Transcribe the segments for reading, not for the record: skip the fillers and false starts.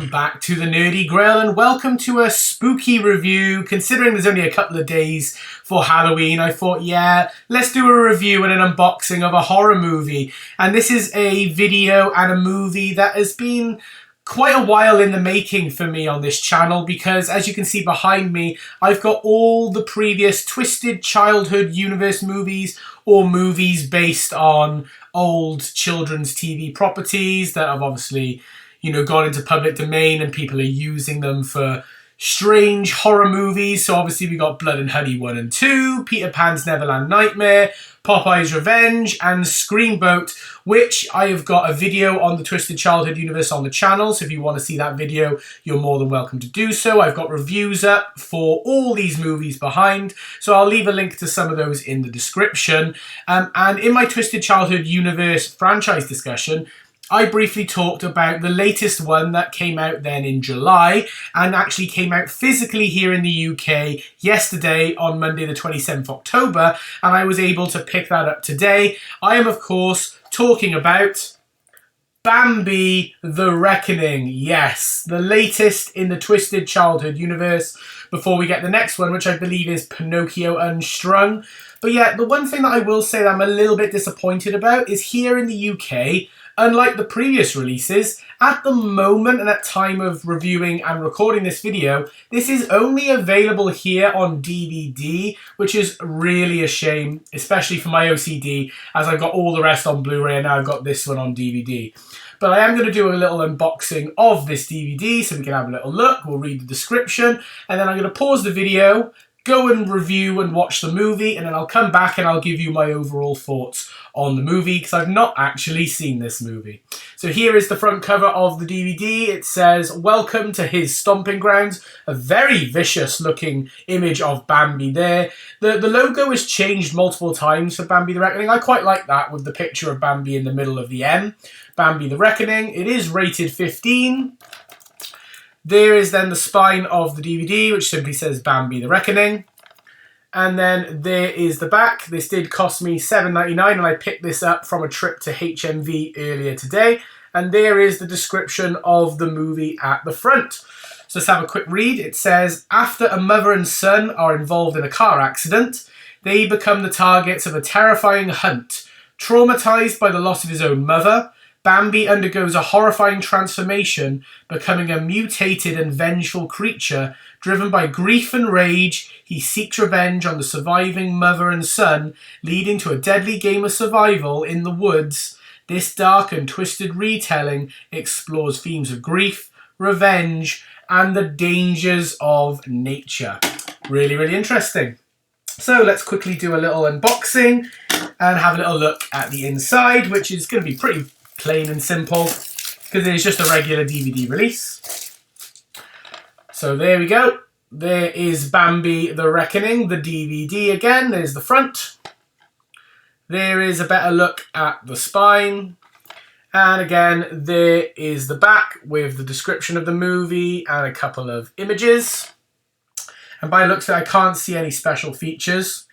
welcome back to the Nerdy Grill and welcome to a spooky review. Considering there's only a couple of days for Halloween, I thought, yeah, let's do a review and an unboxing of a horror movie. And this is a video and a movie that has been quite a while in the making for me on this channel because, as you can see behind me, I've got all the previous Twisted Childhood Universe movies or movies based on old children's TV properties that have obviously, gone into public domain and people are using them for strange horror movies. So obviously we got Blood and Honey 1 and 2, Peter Pan's Neverland Nightmare, Popeye's Revenge, and Screamboat, which I have got a video on the Twisted Childhood Universe on the channel. So if you want to see that video, you're more than welcome to do so. I've got reviews up for all these movies behind, so I'll leave a link to some of those in the description. And in my Twisted Childhood Universe franchise discussion, I briefly talked about the latest one that came out then in July and actually came out physically here in the UK yesterday on Monday the 27th of October, and I was able to pick that up today. I am, of course, talking about Bambi The Reckoning. Yes, the latest in the Twisted Childhood universe before we get the next one, which I believe is Pinocchio Unstrung. But yeah, the one thing that I will say that I'm a little bit disappointed about is here in the UK, unlike the previous releases, at the moment and at time of reviewing and recording this video, this is only available here on DVD, which is really a shame, especially for my OCD, as I've got all the rest on Blu-ray and now I've got this one on DVD. But I am going to do a little unboxing of this DVD so we can have a little look, we'll read the description, and then I'm going to pause the video, go and review and watch the movie, and then I'll come back and I'll give you my overall thoughts on the movie because I've not actually seen this movie. So here is the front cover of the DVD. It says, "Welcome to his stomping grounds." A very vicious looking image of Bambi there. The logo has changed multiple times for Bambi The Reckoning. I quite like that with the picture of Bambi in the middle of the M. Bambi The Reckoning. It is rated 15. There is then the spine of the DVD, which simply says Bambi The Reckoning. And then there is the back. This did cost me $7.99 and I picked this up from a trip to HMV earlier today. And there is the description of the movie at the front. So let's have a quick read. It says, after a mother and son are involved in a car accident, they become the targets of a terrifying hunt. Traumatized by the loss of his own mother, Bambi undergoes a horrifying transformation, becoming a mutated and vengeful creature. Driven by grief and rage, he seeks revenge on the surviving mother and son, leading to a deadly game of survival in the woods. This dark and twisted retelling explores themes of grief, revenge, and the dangers of nature. Really, really interesting. So let's quickly do a little unboxing and have a little look at the inside, which is going to be pretty plain and simple because it is just a regular DVD release. So there we go. There is Bambi The Reckoning, the DVD again. There's the front. There is a better look at the spine. And again, there is the back with the description of the movie and a couple of images. And by the looks of it, I can't see any special features.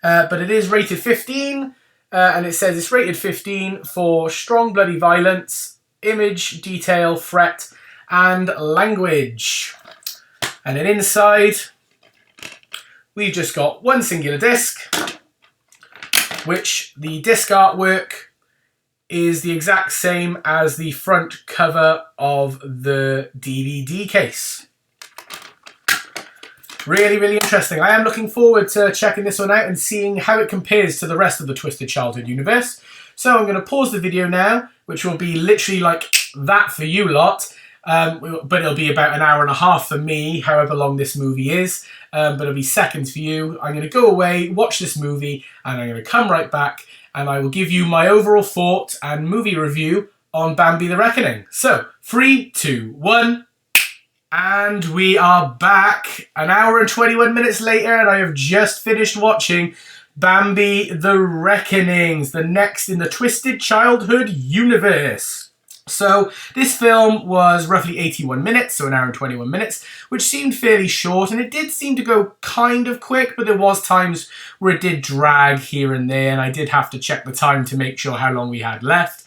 But it is rated 15. And it says it's rated 15 for strong bloody violence, image, detail, threat, and language. And then inside, we've just got one singular disc, which the disc artwork is the exact same as the front cover of the DVD case. Really, really interesting. I am looking forward to checking this one out and seeing how it compares to the rest of the Twisted Childhood universe. So I'm going to pause the video now, which will be literally like that for you lot. But it'll be about an hour and a half for me, however long this movie is. But it'll be seconds for you. I'm going to go away, watch this movie, and I'm going to come right back and I will give you my overall thought and movie review on Bambi The Reckoning. So, 3, 2, 1... And we are back an hour and 21 minutes later, and I have just finished watching Bambi The Reckonings, the next in the Twisted Childhood universe. So this film was roughly 81 minutes, so an hour and 21 minutes, which seemed fairly short, and it did seem to go kind of quick, but there was times where it did drag here and there, and I did have to check the time to make sure how long we had left.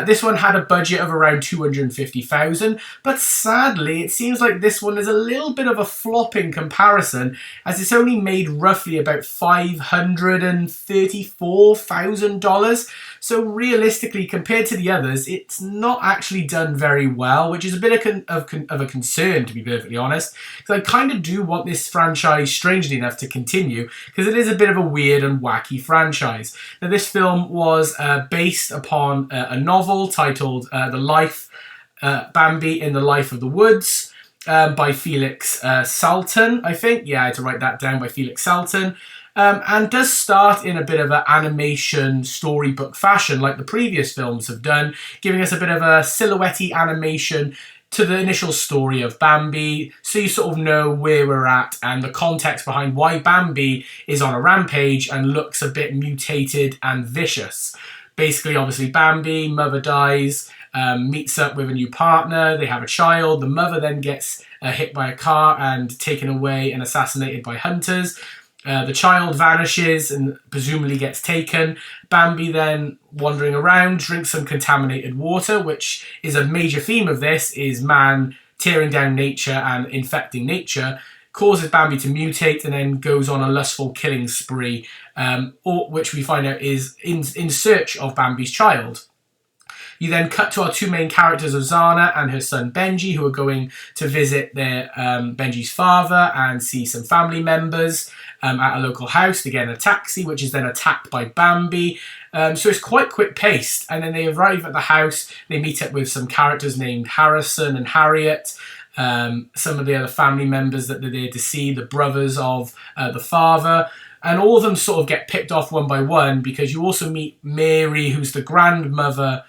This one had a budget of around 250,000, but sadly, it seems like this one is a little bit of a flop in comparison, as it's only made roughly about $534,000. So realistically, compared to the others, it's not actually done very well, which is a bit of a concern, to be perfectly honest, because I kind of do want this franchise, strangely enough, to continue, because it is a bit of a weird and wacky franchise. Now, this film was based upon a novel titled Bambi in the Life of the Woods, by Felix Salten, I think. Yeah, I had to write that down, by Felix Salten. And does start in a bit of an animation storybook fashion like the previous films have done, giving us a bit of a silhouette-y animation to the initial story of Bambi, so you sort of know where we're at and the context behind why Bambi is on a rampage and looks a bit mutated and vicious. Basically, obviously, Bambi, mother dies, meets up with a new partner, they have a child, the mother then gets hit by a car and taken away and assassinated by hunters. The child vanishes and presumably gets taken. Bambi then, wandering around, drinks some contaminated water, which is a major theme of this, is man tearing down nature and infecting nature, causes Bambi to mutate and then goes on a lustful killing spree, which we find out is in search of Bambi's child. You then cut to our two main characters of Zana and her son Benji, who are going to visit their Benji's father and see some family members at a local house. They get in a taxi, which is then attacked by Bambi. So it's quite quick-paced. And then they arrive at the house. They meet up with some characters named Harrison and Harriet. Some of the other family members that they're there to see, the brothers of the father. And all of them sort of get picked off one by one, because you also meet Mary, who's the grandmother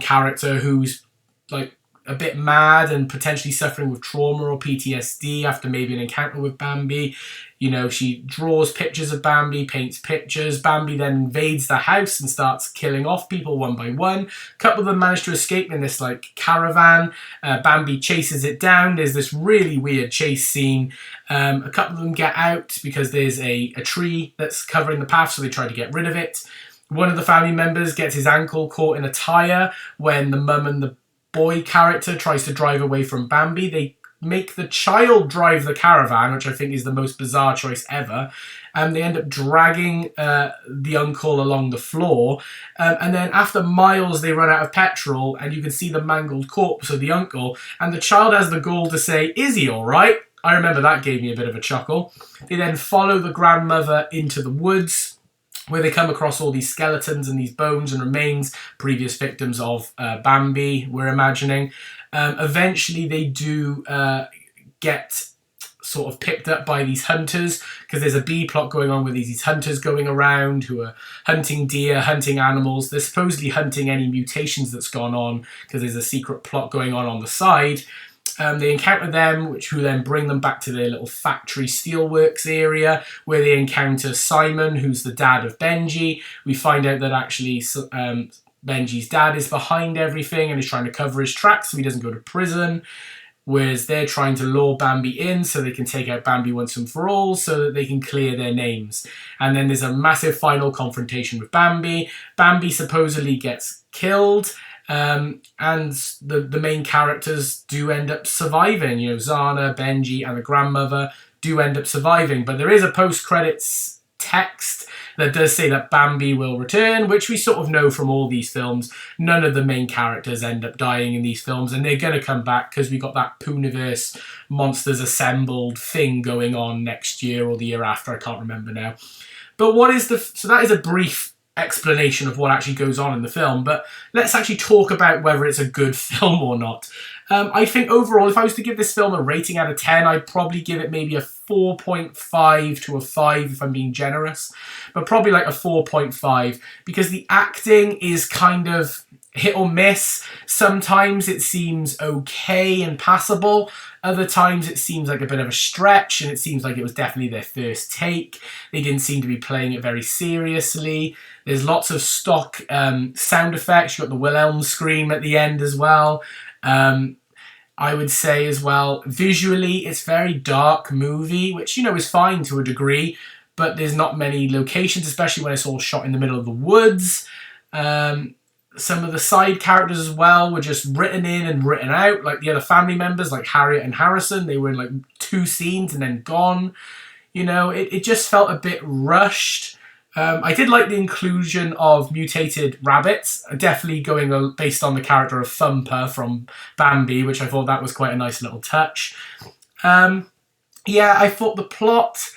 character, who's like a bit mad and potentially suffering with trauma or PTSD after maybe an encounter with Bambi. You know, she draws pictures of Bambi, paints pictures. Bambi then invades the house and starts killing off people one by one. A couple of them manage to escape in this like caravan. Bambi chases it down. There's this really weird chase scene. A couple of them get out because there's a tree that's covering the path, so they try to get rid of it. One of the family members gets his ankle caught in a tyre when the mum and the boy character tries to drive away from Bambi. They make the child drive the caravan, which I think is the most bizarre choice ever. And they end up dragging the uncle along the floor. And then after miles, they run out of petrol and you can see the mangled corpse of the uncle. And the child has the gall to say, "Is he all right?" I remember that gave me a bit of a chuckle. They then follow the grandmother into the woods, where they come across all these skeletons and these bones and remains, previous victims of Bambi, we're imagining. Eventually they do get sort of picked up by these hunters, because there's a B plot going on with these hunters going around who are hunting deer, hunting animals. They're supposedly hunting any mutations that's gone on, because there's a secret plot going on the side. They encounter them, who then bring them back to their little factory steelworks area, where they encounter Simon, who's the dad of Benji. We find out that actually Benji's dad is behind everything and is trying to cover his tracks so he doesn't go to prison, whereas they're trying to lure Bambi in so they can take out Bambi once and for all, so that they can clear their names. And then there's a massive final confrontation with Bambi. Bambi supposedly gets killed. And the main characters do end up surviving. You know, Zana, Benji, and the grandmother do end up surviving. But there is a post-credits text that does say that Bambi will return, which we sort of know from all these films. None of the main characters end up dying in these films, and they're going to come back because we got that Pooniverse Monsters Assembled thing going on next year or the year after. I can't remember now. But so that is a brief explanation of what actually goes on in the film, but let's actually talk about whether it's a good film or not. I think overall, if I was to give this film a rating out of 10, I'd probably give it maybe a 4.5 to a 5 if I'm being generous, but probably like a 4.5, because the acting is kind of hit or miss. Sometimes it seems okay and passable. Other times it seems like a bit of a stretch, and it seems like it was definitely their first take. They didn't seem to be playing it very seriously. There's lots of stock sound effects. You've got the Wilhelm scream at the end as well. I would say as well, visually, it's a very dark movie, which, you know, is fine to a degree, but there's not many locations, especially when it's all shot in the middle of the woods. Some of the side characters as well were just written in and written out. Like the other family members, like Harriet and Harrison, they were in like 2 scenes and then gone. You know, it just felt a bit rushed. I did like the inclusion of mutated rabbits, definitely going based on the character of Thumper from Bambi, which I thought that was quite a nice little touch. Yeah, I thought the plot,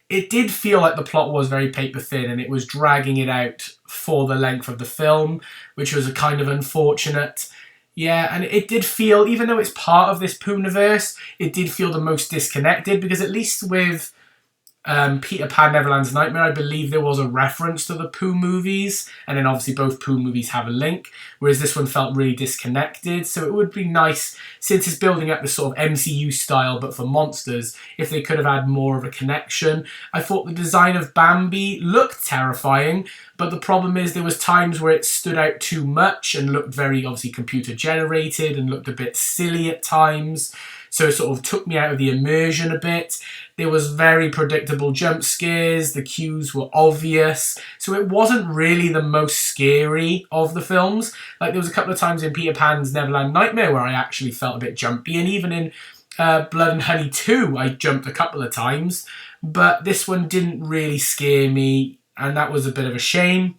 it did feel like the plot was very paper thin and it was dragging it out for the length of the film, which was a kind of unfortunate. Yeah, and it did feel, even though it's part of this Pooniverse, it did feel the most disconnected, because at least with Peter Pan Neverland's Nightmare, I believe there was a reference to the Pooh movies, and then obviously both Pooh movies have a link, whereas this one felt really disconnected. So it would be nice, since it's building up this sort of MCU style but for monsters, if they could have had more of a connection. I thought the design of Bambi looked terrifying, but the problem is there was times where it stood out too much and looked very obviously computer generated and looked a bit silly at times. So it sort of took me out of the immersion a bit. There was very predictable jump scares. The cues were obvious. So it wasn't really the most scary of the films. Like there was a couple of times in Peter Pan's Neverland Nightmare where I actually felt a bit jumpy. And even in Blood and Honey 2, I jumped a couple of times. But this one didn't really scare me. And that was a bit of a shame.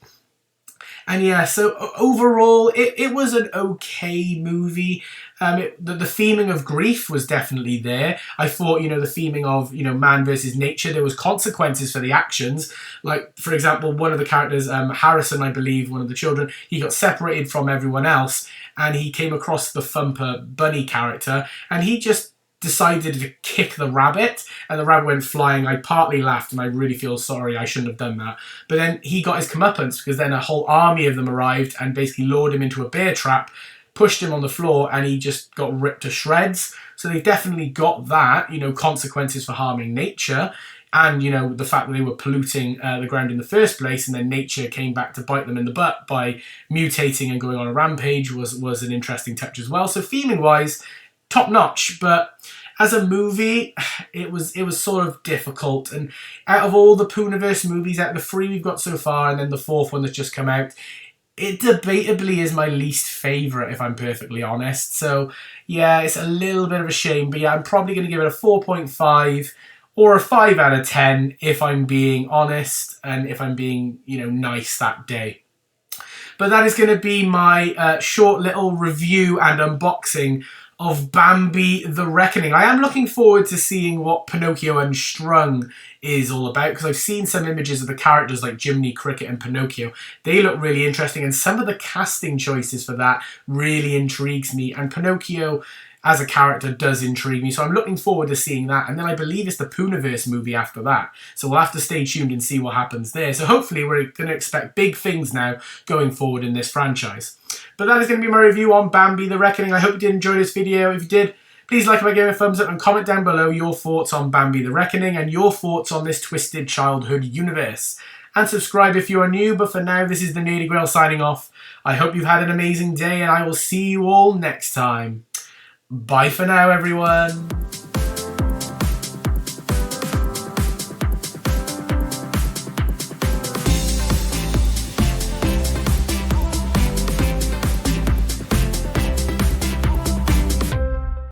And yeah, so overall, it was an okay movie. The theming of grief was definitely there. I thought, the theming of, man versus nature, there was consequences for the actions. Like, for example, one of the characters, Harrison, I believe, one of the children, he got separated from everyone else, and he came across the Thumper bunny character, and he just decided to kick the rabbit, and the rabbit went flying. I partly laughed, and I really feel sorry, I shouldn't have done that. But then he got his comeuppance, because then a whole army of them arrived and basically lured him into a bear trap, pushed him on the floor, and he just got ripped to shreds. So they definitely got that, consequences for harming nature, and, the fact that they were polluting the ground in the first place, and then nature came back to bite them in the butt by mutating and going on a rampage was an interesting touch as well. So theming-wise, top notch, but as a movie, it was sort of difficult. And out of all the Pooniverse movies, out of the 3 we've got so far, and then the 4th one that's just come out, it debatably is my least favourite, if I'm perfectly honest. So yeah, it's a little bit of a shame, but yeah, I'm probably going to give it a 4.5 or a 5 out of 10 if I'm being honest and if I'm being, nice that day. But that is going to be my short little review and unboxing of Bambi The Reckoning. I am looking forward to seeing what Pinocchio Unstrung is all about, because I've seen some images of the characters like Jiminy Cricket and Pinocchio. They look really interesting, and some of the casting choices for that really intrigues me, and Pinocchio as a character does intrigue me, so I'm looking forward to seeing that. And then I believe it's the Pooniverse movie after that, so we'll have to stay tuned and see what happens there. So hopefully we're going to expect big things now going forward in this franchise. But that is going to be my review on Bambi The Reckoning. I hope you did enjoy this video. If you did, please like it by giving a thumbs up and comment down below your thoughts on Bambi The Reckoning and your thoughts on this twisted childhood universe. And subscribe if you are new, but for now, this is the Nerdy Grail signing off. I hope you've had an amazing day, and I will see you all next time. Bye for now, everyone.